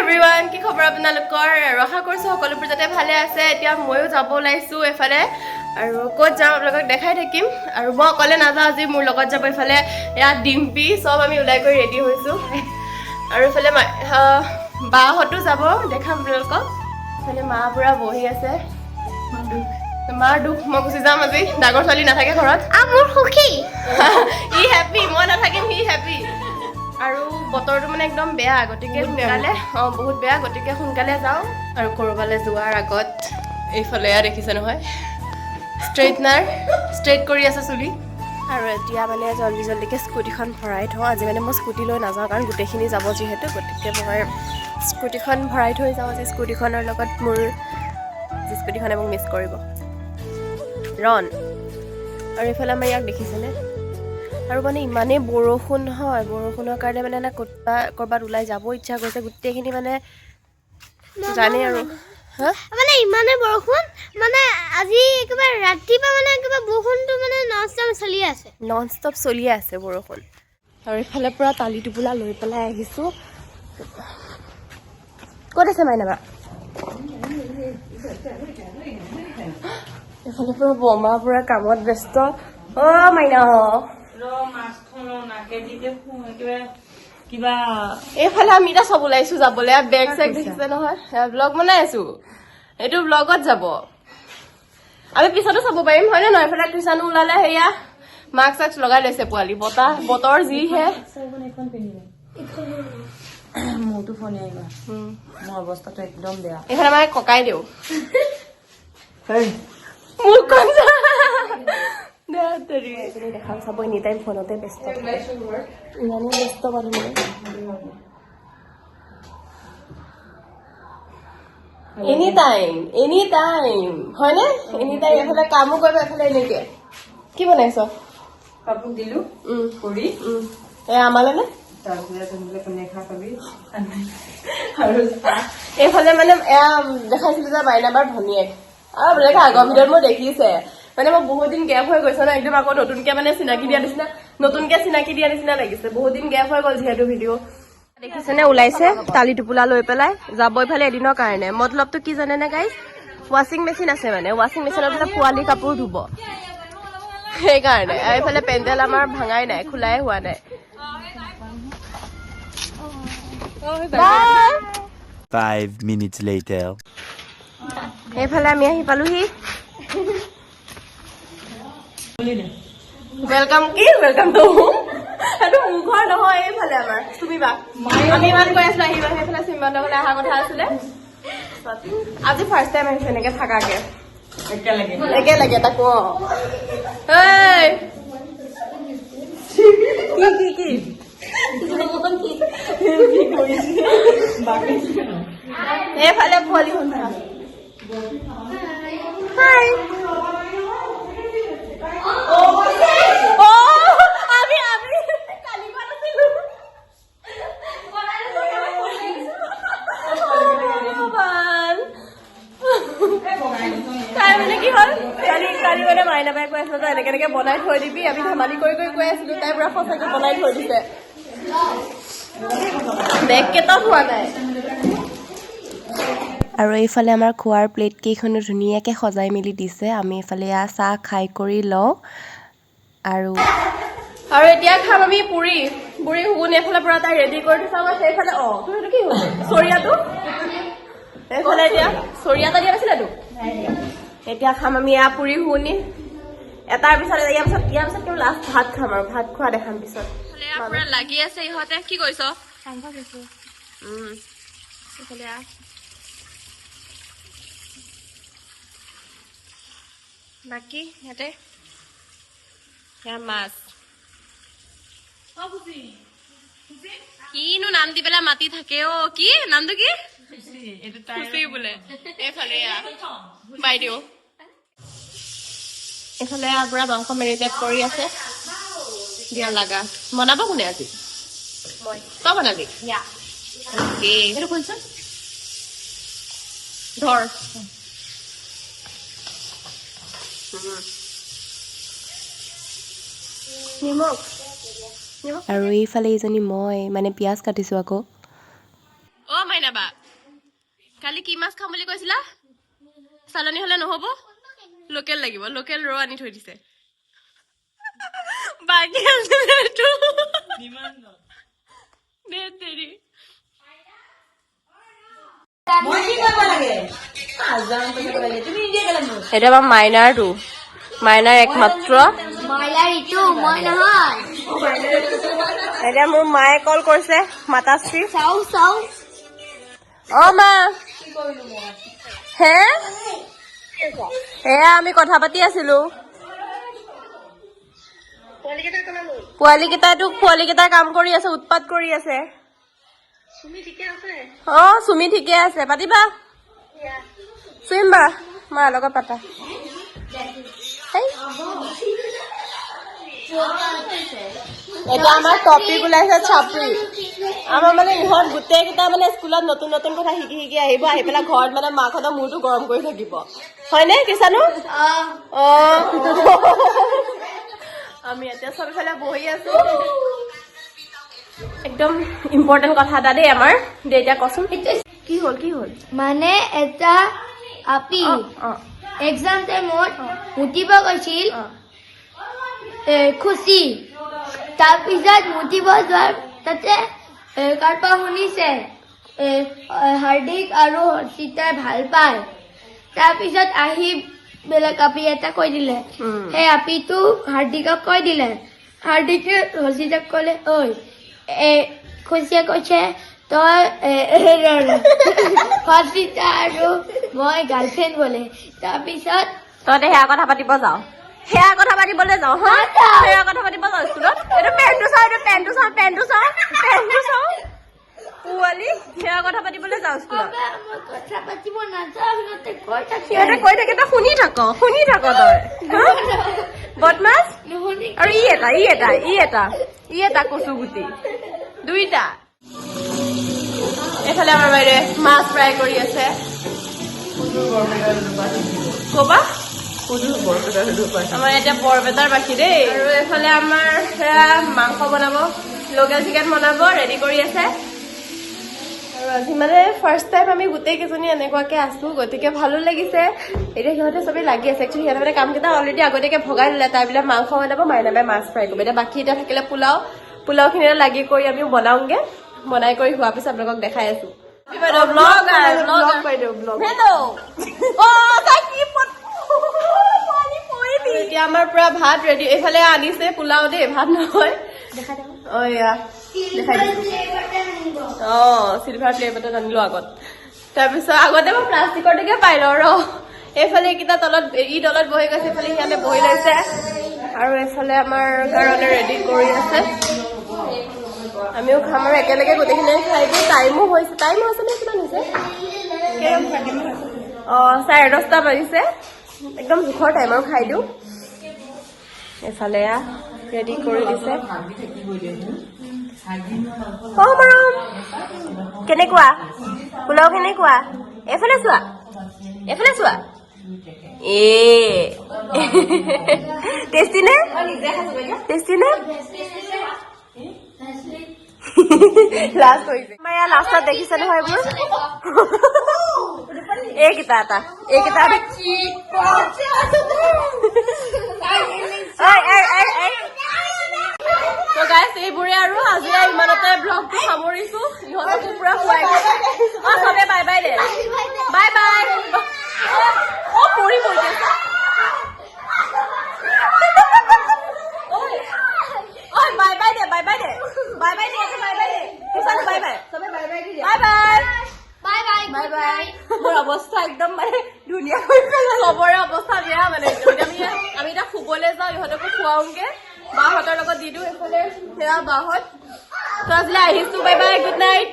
Everyone কি খবৰ আপোনালোকৰ আশা কৰিছো সকলোবোৰ যাতে ভালে আছে এতিয়া ময়ো যাব ওলাইছো এফালে আৰু ক'ত যাম আপোনালোকক দেখাই থাকিম আৰু মই অকলে নাযাওঁ আজি মোৰ লগত যাব এফালে ইয়াত ডিম্পি সব আমি ওলাই কৰি ৰেডি হৈছো আৰু এফালে বাহঁতো যাব দেখাম আপোনালোকক এফালে মা পুৰা বহি আছে মাৰ দুখ মই গুচি যাম আজি ডাঙৰ ছোৱালী নাথাকে ঘৰত মোৰ সুখী ই হেপী মই নাথাকিম সি হেপী আৰু বতৰটো মানে একদম বেয়া গতিকে সোনকালে বহুত বেয়া গতিকে সোনকালে যাওঁ আৰু ক'ৰবালৈ যোৱাৰ আগত এইফালে দেখিছে নহয় ষ্ট্ৰেইটনাৰ ষ্ট্ৰেইট কৰি আছে চুলি আৰু এতিয়া মানে জল্দিকৈ স্কুটিখন ভৰাই থওঁ আজি মানে মই স্কুটি লৈ নাযাওঁ কাৰণ গোটেইখিনি যাব যিহেতু গতিকে মই স্কুটিখন ভৰাই থৈ যাওঁ আজি স্কুটিখনৰ লগত মোৰ যি স্কুটিখনে মোক মিছ কৰিব ৰন আৰু এইফালে আমাৰ ইয়াক দেখিছেনে আৰু মানে ইমানেই বৰষুণ হয় বৰষুণৰ কাৰণে মানে ক'ৰবাত ওলাই যাব ইচ্ছা গৈছে গোটেইখিনি মানে জানে আৰু মানে ইমানে বৰষুণ মানে আজি একেবাৰে ৰাতিপুৱা মানে একেবাৰে বৰষুণটো মানে নন ষ্টপ চলিয়ে আছে বৰষুণ আৰু এইফালে পুৰা তালি টোপোলা লৈ পেলাই আহিছোঁ ক'ত আছে মাইনাবা এইফালে পুৰা বমা পুৰা কামত ব্যস্ত মাইনা এইফালে আমি এতিয়া চব ওলাইছো যাবলৈ বেগ চেগ দেখিছে নহয় ব্লগ বনাই আছো এইটো ব্লগত যাব আমি পিছতো চাব পাৰিম হয় নে নহয় এইফালে টিউচনো ওলালে সেয়া মাস্ক চাস্ক লগাই লৈছে পোৱালি বতৰ যিহে মোৰতো ফোনে আহিবা মোৰ অৱস্থাটো একদম বেয়া এইফালে মানে ককাই দিওঁ দেখাম চাব এনি টাইম ফোনতে ব্যস্ত ইমানেই ব্যস্ত মানুহ এনি টাইম হয়নে এনি টাইম এফালে কামো কৰিব এফালে এনেকে কি বনাইছ কাপোৰ দিলো কৰি আমালে নে আৰু এইফালে মানে এয়া দেখাইছিলো যে মাইনাবাৰ ভনীয়েক আৰু বোলে আগৰ ভিডিঅ'ত মই দেখিছে মানে মই বহুত দিন গেপ হৈ গৈছে ন একদম আকৌ নতুনকে মানে চিনাকি দিয়া নিচিনা লাগিছে বহুত দিন গেপ হৈ গ'ল যিহেতু ভিডিঅ' দেখিছে নে ওলাইছে তালি টোপোলা লৈ পেলাই যাব ইফালে এদিনৰ কাৰণে মতলবটো কি জানে নে গাইজ ৱাশ্বিং মেচিন আছে মানে ৱাশ্বিং মেচিনত বোলে পোৱালি কাপোৰ ধুব সেইকাৰণে এইফালে পেণ্ডেল আমাৰ ভাঙাই নাই খোলাই হোৱা নাই 5 minutes later. এইফালে আমি আহি পালোহি ৱেলকাম টু সেইটো মোৰ ঘৰ নহয় এইফালে আমাৰ তুমি বা আমি ইমান কৈ আছিলো আহিবা সেইফালে চিম্বানৰ ঘৰলৈ অহা কথা আছিলে আজি ফাৰ্ষ্ট টাইম আহিছে এনেকে থাকাকে একেলগে তাকো কি এইফালে পোৱালি শুনা হাই মাইনাবাই কৈ আছিলো তই এনেকে বনাই থৈ দিবি আমি ধেমালি কৰি কৈ আছিলো তাই পুৰা সঁচাকে বনাই থৈ দিছে বেগ কেইটা হোৱা নাই আৰু এইফালে আমাৰ খোৱাৰ প্লেট কেইখনো ধুনীয়াকৈ সজাই মেলি দিছে আমি এইফালে চাহ খাই কৰি লওঁ আৰু এতিয়া খাম আমি পুৰি শুকুনি এইফালে পুৰা তাই ৰেডি কৰি দিছা আমাৰ সেইফালে তোৰ সেইটো কি হ'ল চৰিয়াটো এইফালে এতিয়া চৰিয়া এটা দিয়া নাছিলেতো এতিয়া খাম আমি পুৰি শুকুনি এটাৰ পিছত ইয়াৰ পিছত কিন্তু লাষ্ট ভাত খাম আৰু ভাত খোৱা দেখাম পিছত লাগি আছে ইহঁতে কি কৰিছ বাকী ইয়াতে মাছ কিনো নাম দি পেলাই মাতি থাকে কি নামটো কি বোলে এইফালে বাইদেউ এইফালে পুৰা মাংস মেৰিনেট কৰি আছে দিয়া লাগা বনাব কোনে আজি তই বনাবি ধৰ নিমখ আৰু এইফালে এইজনী মই মানে পিঁয়াজ কাটিছোঁ আকৌ অ মাইনা বা কালি কি মাছ খাম বুলি কৈছিলা চালনী হলে নহব লোকেল লাগিব লোকেল ৰ আনি থৈ দিছে বাকি আছে দেৰি এটা আমাৰ মাইনাৰ একমাত্ৰ এতিয়া মোৰ মায়ে কল কৰিছে মাতাশ্ৰী অ মা সেয়া আমি কথা পাতি আছিলো পোৱালি কেইটাই কাম কৰি আছে উৎপাত কৰি আছে অ চুমি ঠিকে আছে পাতিবা চুইম বা মাৰ লগত পাতা এটা আমাৰ টপিক ওলাইছে চাপৰি আমাৰ মানে ইহঁত গোটেই কেইটা মানে স্কুলত নতুন নতুন কথা শিকি আহিব আহি পেলাই ঘৰত মানে মাকহঁতৰ মূৰটো গৰম কৰি থাকিব হয়নে কিষাণু অ আমি এতিয়া চবফালে বহি আছো একদম ইম্পৰ্টেণ্ট কথা এটা দেই আমাৰ এতিয়া কচোন কি হ'ল মানে এটা আপি এক্সাম টাইমত মুতিব গৈছিল খুচি তাৰপিছত মুতিব যোৱাৰ তাতে কাৰোবাৰ শুনিছে হাৰ্দিক আৰু হৰ্ষিতাই ভাল পায় তাৰপিছত আহি বেলেগ আপি এটা কৈ দিলে সেই আপিটো হাৰ্দিকক কৈ দিলে হাৰ্দিকে হৰ্ষিতাক ক'লে ঐ খুচিয়ে কৈছে তই হৰ্ষিতা আৰু মই গাৰ্লফ্ৰেণ্ড বোলে তাৰপিছত তই সেয়া কথা পাতিব যাও সেয়া কথা পাতিবলৈ যাও হা সেয়া কথা পাতিব যাও স্কুলত এইটো পেণ্টটো চাও পোৱালি সেয়া কথা পাতিবলৈ যাও স্কুলত কথা পাতিব নাযাওঁ সিহঁতে কৈ থাকে তই শুনি থাক তই বদমাছ আৰু ই এটা কচু গুটি দুইটা এইফালে আমাৰ বাইৰে মাছ ফ্ৰাই কৰি আছে কবা আমাৰ এতিয়া বৰপেটাৰ বাসী দেই আৰু এইফালে আমাৰ সেয়া মাংস বনাব লোকেল চিকেন বনাব ৰেডি কৰি আছে আৰু আজি মানে ফাৰ্ষ্ট টাইম আমি গোটেই কেইজনী এনেকুৱাকে আছো গতিকে ভালো লাগিছে এতিয়া সিহঁতে চবেই লাগি আছে একচুৱেলি সিহঁতে মানে কামকেইটা অলৰেডি আগতীয়াকে ভগাই দিলে তাই বোলে মাংস বনাব মাইনাবাই মাছ ফ্ৰাই কৰিব এতিয়া বাকী এতিয়া থাকিলে পোলাওখিনি লাগি কৰি আমি বনাওঁগে বনাই কৰি হোৱাৰ পিছত আপোনালোকক দেখাই আছো এতিয়া আমাৰ পুৰা ভাত ৰেডি এইফালে আনিছে পোলাও দেই ভাত নহয় অ এয়া দেখাই অ চিলভাৰ প্লেট এটা আনিলো আগত তাৰপিছত আগতে মই প্লাষ্টিকৰ দিকে পাই লওঁ এইফালে এইকেইটা তলত বহি গৈছে এইফালে সিহঁতে বহি লৈছে আৰু এইফালে আমাৰ কাৰণে ৰেডি কৰি আছে আমিও খাম আৰু একেলগে গোটেইখিনি খাই দিওঁ টাইমো হৈছে নে কিমান হৈছে 10:30 বাজিছে একদম জোখৰ টাইম আৰু খাই দিওঁ এইফালে ৰেডি কৰি দিছে অ মৰম কেনেকুৱা পোলাও কেনেকুৱা এইফালে চোৱা টেষ্টি নে লাষ্ট হৈছে আমাৰ ইয়াৰ লাষ্টত দেখিছে নহয় এইবোৰ এইকেইটা তো গাইছ এইবোৰে আৰু আজি ইমানতে ব্লগটো সামৰিছো ইহঁতকো পুৰা খুৱাই চবে বাই বাই দে বাই অ পৰি মোৰ অৱস্থা একদম মানে ধুনীয়া হৈ পেলাই চবৰে অৱস্থা বেয়া মানে আমি এতিয়া শুবলৈ যাওঁ ইহঁতকো খুৱাওঁগে বাহঁতৰ লগত দি দিওঁ এইফালে সেয়া বাহঁত তো আজিলৈ আহিছো বাই বাই গুড নাইট